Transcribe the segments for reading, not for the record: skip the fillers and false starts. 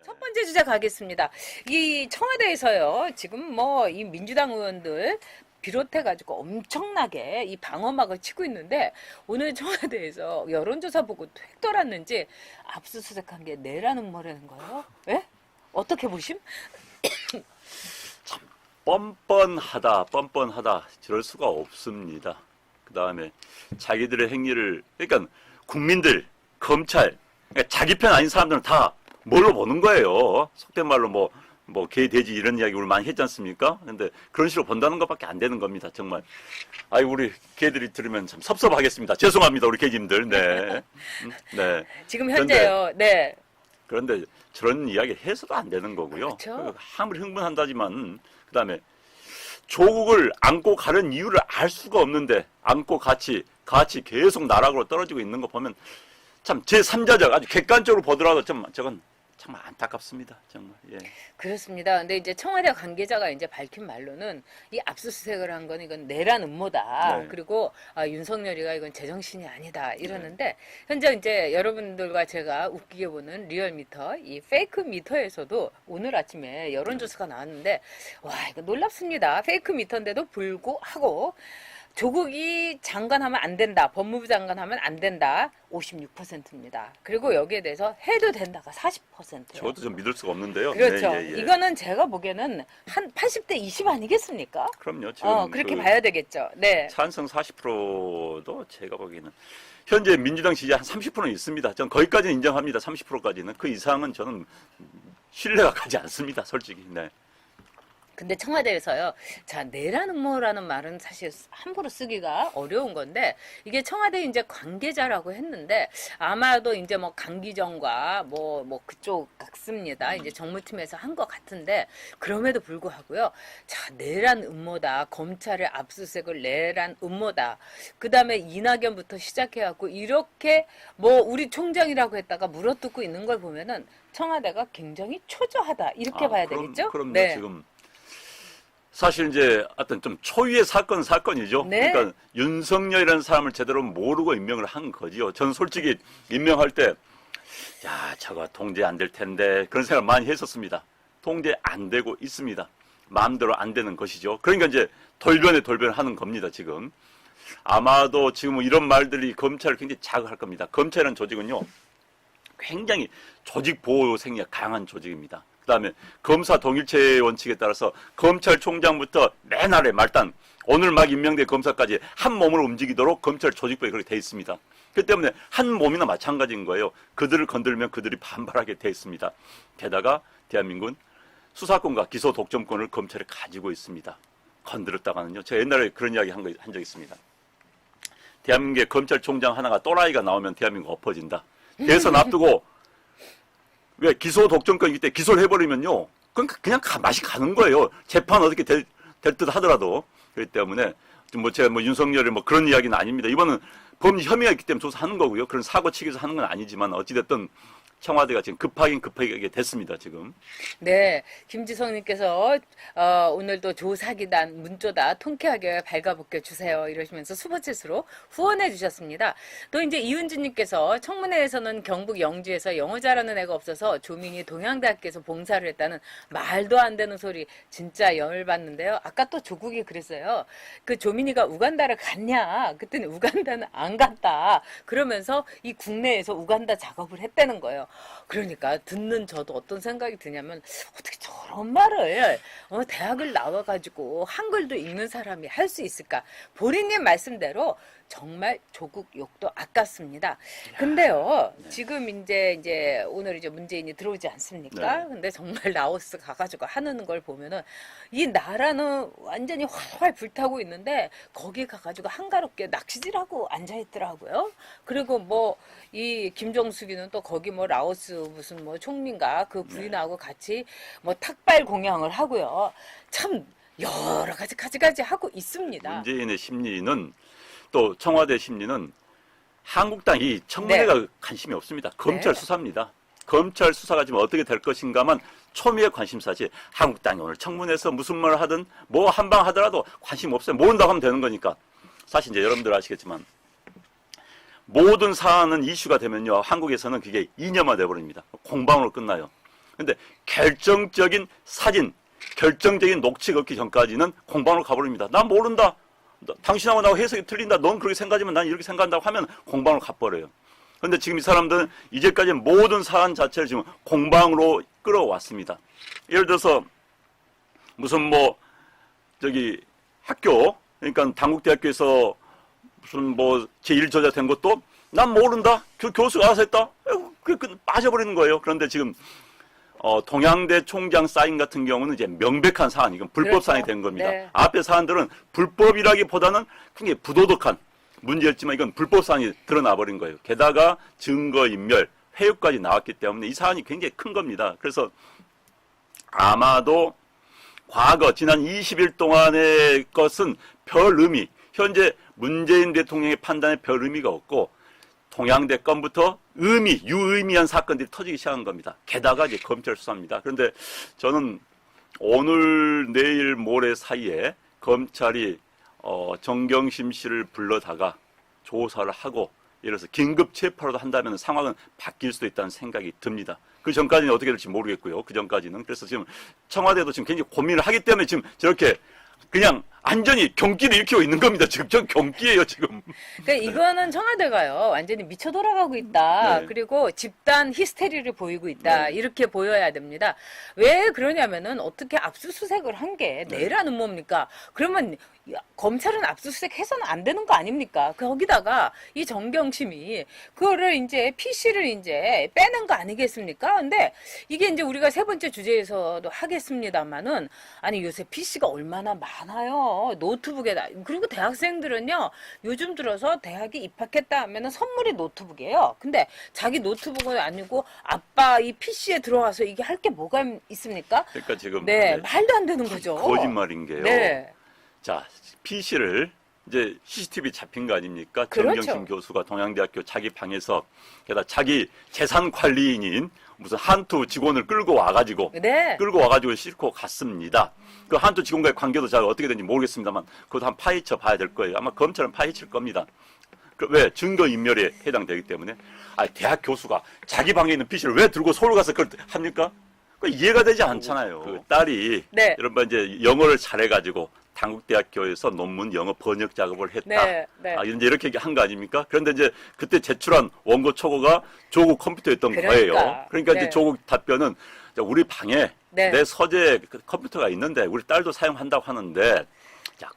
첫 번째 주제 가겠습니다. 이 청와대에서요, 지금 뭐 이 민주당 의원들 비롯해가지고 엄청나게 이 방어막을 치고 있는데, 오늘 청와대에서 여론조사 보고 획 돌았는지 압수수색한 게 내라는 뭐라는 거예요? 예? 어떻게 보심? 뻔뻔하다. 저럴 수가 없습니다. 그 다음에 자기들의 행위를, 그러니까 국민들, 검찰, 그러니까 자기 편 아닌 사람들은 다 뭘로 보는 거예요. 속된 말로 개, 돼지 이런 이야기 우리 많이 했지 않습니까? 근데 그런 식으로 본다는 것밖에 안 되는 겁니다. 정말. 아이, 우리 개들이 들으면 참 섭섭하겠습니다. 죄송합니다. 우리 개님들. 네. 네. 지금 현재요. 네. 그런데 저런 이야기 해서도 안 되는 거고요. 그렇죠. 아무리 흥분한다지만, 그 다음에 조국을 안고 가는 이유를 알 수가 없는데, 안고 같이 계속 나락으로 떨어지고 있는 거 보면, 참, 제3자적, 아주 객관적으로 보더라도 저건 정말 안타깝습니다. 정말, 예. 그렇습니다. 근데 이제 청와대 관계자가 이제 밝힌 말로는 이 압수수색을 한 건 이건 내란 음모다. 네. 그리고 윤석열이가 이건 제정신이 아니다. 이러는데 현재 이제 여러분들과 제가 웃기게 보는 리얼미터, 이 페이크 미터에서도 오늘 아침에 여론조사가 나왔는데 와, 이거 놀랍습니다. 페이크 미터인데도 불구하고 조국이 장관하면 안 된다. 법무부 장관하면 안 된다. 56%입니다. 그리고 여기에 대해서 해도 된다가 40%예요. 저것도 좀 믿을 수가 없는데요. 그렇죠. 네, 예. 이거는 제가 보기에는 한 80대 20 아니겠습니까? 그럼요. 지금 그렇게 봐야 되겠죠. 네. 찬성 40%도 제가 보기에는 현재 민주당 지지 한 30%는 있습니다. 전 거기까지는 인정합니다. 30%까지는. 그 이상은 저는 신뢰가 가지 않습니다. 솔직히. 네. 근데 청와대에서요, 자, 내란 음모라는 말은 사실 함부로 쓰기가 어려운 건데, 이게 청와대 이제 관계자라고 했는데, 아마도 이제 뭐 강기정과 그쪽 같습니다. 이제 정무팀에서 한 것 같은데, 그럼에도 불구하고요, 자, 내란 음모다. 검찰의 압수수색을 내란 음모다. 그 다음에 이낙연부터 시작해갖고, 이렇게 우리 총장이라고 했다가 물어뜯고 있는 걸 보면은, 청와대가 굉장히 초조하다. 이렇게 봐야 되겠죠? 그럼요. 네. 지금. 사실 이제 어떤 좀 초유의 사건이죠. 네. 그러니까 윤석열이라는 사람을 제대로 모르고 임명을 한 거지요. 저는 솔직히 임명할 때, 야, 저거 통제 안 될 텐데 그런 생각을 많이 했었습니다. 통제 안 되고 있습니다. 마음대로 안 되는 것이죠. 그러니까 이제 돌변에 돌변하는 겁니다. 지금. 아마도 지금 이런 말들이 검찰을 굉장히 자극할 겁니다. 검찰이라는 조직은요, 굉장히 조직 보호 생리가 강한 조직입니다. 그 다음에 검사 동일체 원칙에 따라서 검찰총장부터 맨 아래 말단 오늘 막 임명된 검사까지 한 몸으로 움직이도록 검찰 조직법에 그렇게 돼 있습니다. 그렇기 때문에 한 몸이나 마찬가지인 거예요. 그들을 건들면 그들이 반발하게 돼 있습니다. 게다가 대한민국은 수사권과 기소 독점권을 검찰이 가지고 있습니다. 건드렸다가는요. 제가 옛날에 그런 이야기 한 적 있습니다. 대한민국의 검찰총장 하나가 또라이가 나오면 대한민국 엎어진다. 대선 앞두고 왜 기소 독점권이기 때문에 기소를 해버리면요, 그냥 맛이 가는 거예요. 재판 어떻게 될 듯 하더라도. 그렇기 때문에 제가 윤석열의 그런 이야기는 아닙니다. 이번은 범죄 혐의가 있기 때문에 조사하는 거고요. 그런 사고 치기에서 하는 건 아니지만 어찌됐든 청와대가 지금 급하게 됐습니다. 지금. 네, 김지성님께서 오늘도 조사기단 문조다 통쾌하게 발가벗겨 주세요 이러시면서 수버챗으로 후원해 주셨습니다. 또 이제 이은주님께서 청문회에서는 경북 영주에서 영어 잘하는 애가 없어서 조민이 동양대학교에서 봉사를 했다는 말도 안 되는 소리 진짜 열받는데요. 아까 또 조국이 그랬어요. 그 조민이가 우간다를 갔냐? 그때는 우간다는 안 갔다. 그러면서 이 국내에서 우간다 작업을 했다는 거예요. 그러니까 듣는 저도 어떤 생각이 드냐면 어떻게 저런 말을 대학을 나와가지고 한글도 읽는 사람이 할 수 있을까? 보리님 말씀대로 정말 조국 욕도 아깝습니다. 근데요, 지금 이제 오늘 이제 문재인이 들어오지 않습니까? 네. 근데 정말 라오스 가가지고 하는 걸 보면은 이 나라는 완전히 활활 불타고 있는데 거기 가가지고 한가롭게 낚시질하고 앉아있더라고요. 그리고 이 김정숙이는 또 거기 라오스 무슨 총리인가 그 부인하고 같이 탁발 공양을 하고요. 참 여러 가지 하고 있습니다. 문재인의 심리는 또 청와대 심리는 한국당이 청문회가 관심이 없습니다. 검찰 수사입니다. 검찰 수사가 지금 어떻게 될 것인가만 초미의 관심사지 한국당이 오늘 청문회에서 무슨 말을 하든 한방 하더라도 관심 없어요. 모른다고 하면 되는 거니까. 사실 이제 여러분들 아시겠지만 모든 사안은 이슈가 되면요. 한국에서는 그게 이념화 돼버립니다. 공방으로 끝나요. 근데 결정적인 사진, 결정적인 녹취가 없기 전까지는 공방으로 가버립니다. 난 모른다. 당신하고 나하고 해석이 틀린다. 넌 그렇게 생각하지만 난 이렇게 생각한다고 하면 공방으로 가버려요. 그런데 지금 이 사람들은 이제까지 모든 사안 자체를 지금 공방으로 끌어왔습니다. 예를 들어서 무슨 뭐 저기 학교, 그러니까 당국대학교에서 무슨 뭐 제1저자 된 것도 난 모른다. 그 교수가 알아서 했다. 그 빠져버리는 거예요. 그런데 지금 동양대 총장 사인 같은 경우는 이제 명백한 사안, 이건 불법 그렇죠. 사안이 된 겁니다. 네. 앞에 사안들은 불법이라기보다는 굉장히 부도덕한 문제였지만 이건 불법 사안이 드러나 버린 거예요. 게다가 증거인멸, 회유까지 나왔기 때문에 이 사안이 굉장히 큰 겁니다. 그래서 아마도 과거 지난 20일 동안의 것은 별 의미, 현재 문재인 대통령의 판단에 별 의미가 없고 동양대 건부터 유의미한 사건들이 터지기 시작한 겁니다. 게다가 이제 검찰 수사입니다. 그런데 저는 오늘, 내일, 모레 사이에 검찰이 정경심 씨를 불러다가 조사를 하고 예를 들어서 긴급 체포라도 한다면 상황은 바뀔 수도 있다는 생각이 듭니다. 그 전까지는 어떻게 될지 모르겠고요. 그 전까지는. 그래서 지금 청와대도 지금 굉장히 고민을 하기 때문에 지금 저렇게 그냥 안전히 경기를 일으키고 있는 겁니다. 지금 전 경기예요, 지금. 그러니까 이거는 청와대가요 완전히 미쳐 돌아가고 있다. 네. 그리고 집단 히스테리를 보이고 있다. 네. 이렇게 보여야 됩니다. 왜 그러냐면은 어떻게 압수수색을 한 게 네. 내라는 뭡니까? 그러면 검찰은 압수수색 해서는 안 되는 거 아닙니까? 거기다가 이 정경심이 그거를 이제 PC를 이제 빼는 거 아니겠습니까? 근데 이게 이제 우리가 세 번째 주제에서도 하겠습니다만은 아니 요새 PC가 얼마나 많아요. 노트북에다. 그리고 대학생들은요 요즘 들어서 대학에 입학했다 하면은 선물이 노트북이에요. 근데 자기 노트북은 아니고 아빠 이 PC에 들어가서 이게 할 게 뭐가 있습니까? 그러니까 지금 네, 말도 안 되는 거죠. 거짓말인 게요. 네. 자, PC를 이제 CCTV 잡힌 거 아닙니까? 그렇죠. 정경심 교수가 동양대학교 자기 방에서 게다가 자기 재산 관리인인 무슨 한투 직원을 끌고 와가지고 네. 싣고 갔습니다. 그 한투 직원과의 관계도 잘 어떻게 되는지 모르겠습니다만 그것도 한 파헤쳐 봐야 될 거예요. 아마 검찰은 파헤칠 겁니다. 왜? 증거인멸에 해당되기 때문에. 대학 교수가 자기 방에 있는 PC를 왜 들고 서울 가서 그걸 합니까? 이해가 되지 않잖아요. 그 딸이 네. 여러분 이제 영어를 잘해가지고 당국대학교에서 논문 영어 번역 작업을 했다. 네, 네. 이제 이렇게 한 거 아닙니까? 그런데 이제 그때 제출한 원고 초고가 조국 컴퓨터였던 거예요. 그러니까 네. 이제 조국 답변은 우리 방에 네. 내 서재 컴퓨터가 있는데 우리 딸도 사용한다고 하는데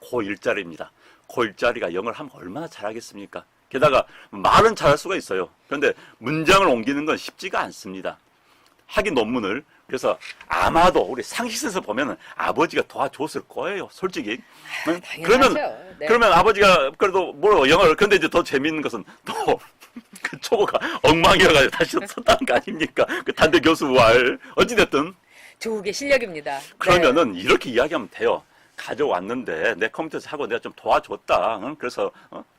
고1짜리입니다. 고1짜리가 영어를 하면 얼마나 잘하겠습니까? 게다가 말은 잘할 수가 있어요. 그런데 문장을 옮기는 건 쉽지가 않습니다. 학위 논문을. 그래서 아마도 우리 상식에서 보면은 아버지가 도와줬을 거예요, 솔직히. 당연하죠. 네. 그러면 아버지가 그래도 영어를. 근데 이제 더 재미있는 것은 또 그 초고가 엉망이어가지고 다시 썼다는 거 아닙니까? 그 단대 교수 왈. 어찌됐든. 조국의 실력입니다. 그러면은 이렇게 이야기하면 돼요. 가져왔는데 내 컴퓨터에서 하고 내가 좀 도와줬다. 응? 그래서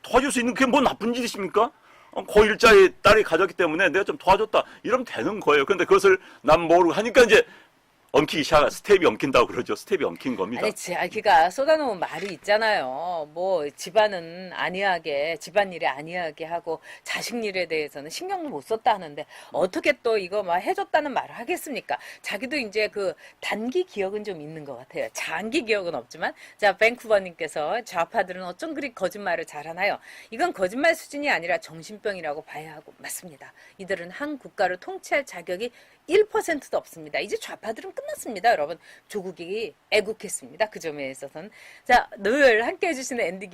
도와줄 수 있는 그게 뭐 나쁜 일이십니까? 고1짜리 딸이 가졌기 때문에 내가 좀 도와줬다. 이러면 되는 거예요. 그런데 그것을 난 모르고 하니까 이제 엉키기 시작, 스텝이 엉킨다고 그러죠. 스텝이 엉킨 겁니다. 아니, 그가 쏟아놓은 말이 있잖아요. 뭐, 집안은 안이하게, 집안일에 안이하게 하고, 자식 일에 대해서는 신경도 못 썼다 하는데, 어떻게 또 이거 막 해줬다는 말을 하겠습니까? 자기도 이제 그 단기 기억은 좀 있는 것 같아요. 장기 기억은 없지만, 자, 밴쿠버님께서 좌파들은 어쩜 그리 거짓말을 잘하나요? 이건 거짓말 수준이 아니라 정신병이라고 봐야 하고, 맞습니다. 이들은 한 국가를 통치할 자격이 1%도 없습니다. 이제 좌파들은 끝났습니다, 여러분. 조국이 애국했습니다. 그 점에 있어서는. 자, 늘 함께 해주시는 앤디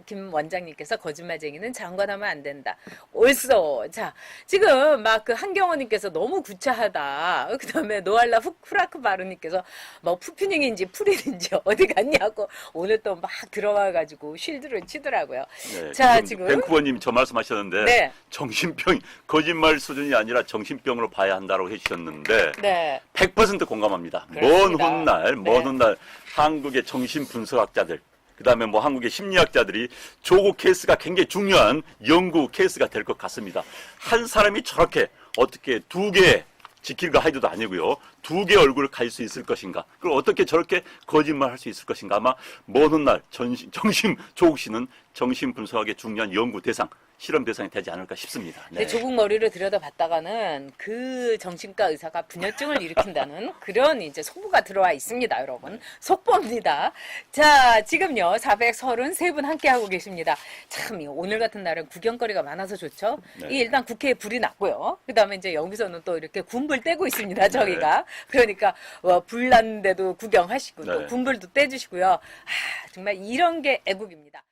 김 원장님께서 거짓말쟁이는 장관하면 안 된다. 옳소. 자, 지금 막 그 한경원님께서 너무 구차하다. 그 다음에 노알라 후라크 바르님께서 뭐 푸피닝인지 프릴인지 어디 갔냐고 오늘 또 막 들어와가지고 쉴드를 치더라고요. 네, 자, 지금. 밴쿠버님 저 말씀하셨는데 네. 정신병, 거짓말 수준이 아니라 정신병으로 봐야 한다고 해주셨는데 네. 100% 공감합니다. 그렇습니다. 먼 훗날 한국의 정신분석학자들, 그 다음에 뭐 한국의 심리학자들이 조국 케이스가 굉장히 중요한 연구 케이스가 될 것 같습니다. 한 사람이 저렇게 어떻게 두 개 지킬까 하이드도 아니고요. 두 개 얼굴을 가질 수 있을 것인가. 그리고 어떻게 저렇게 거짓말 할 수 있을 것인가. 아마 먼 훗날 조국 씨는 정신분석학의 중요한 연구 대상, 실험 대상이 되지 않을까 싶습니다. 네. 근데 조국 머리를 들여다봤다가는 그 정신과 의사가 분열증을 일으킨다는 그런 이제 속보가 들어와 있습니다, 여러분. 속보입니다. 자, 지금요, 433분 함께하고 계십니다. 참, 오늘 같은 날은 구경거리가 많아서 좋죠? 네. 이 일단 국회에 불이 났고요. 그 다음에 이제 여기서는 또 이렇게 군불 떼고 있습니다, 저희가. 그러니까, 불 났는데도 구경하시고, 또 네. 군불도 떼주시고요. 아, 정말 이런 게 애국입니다.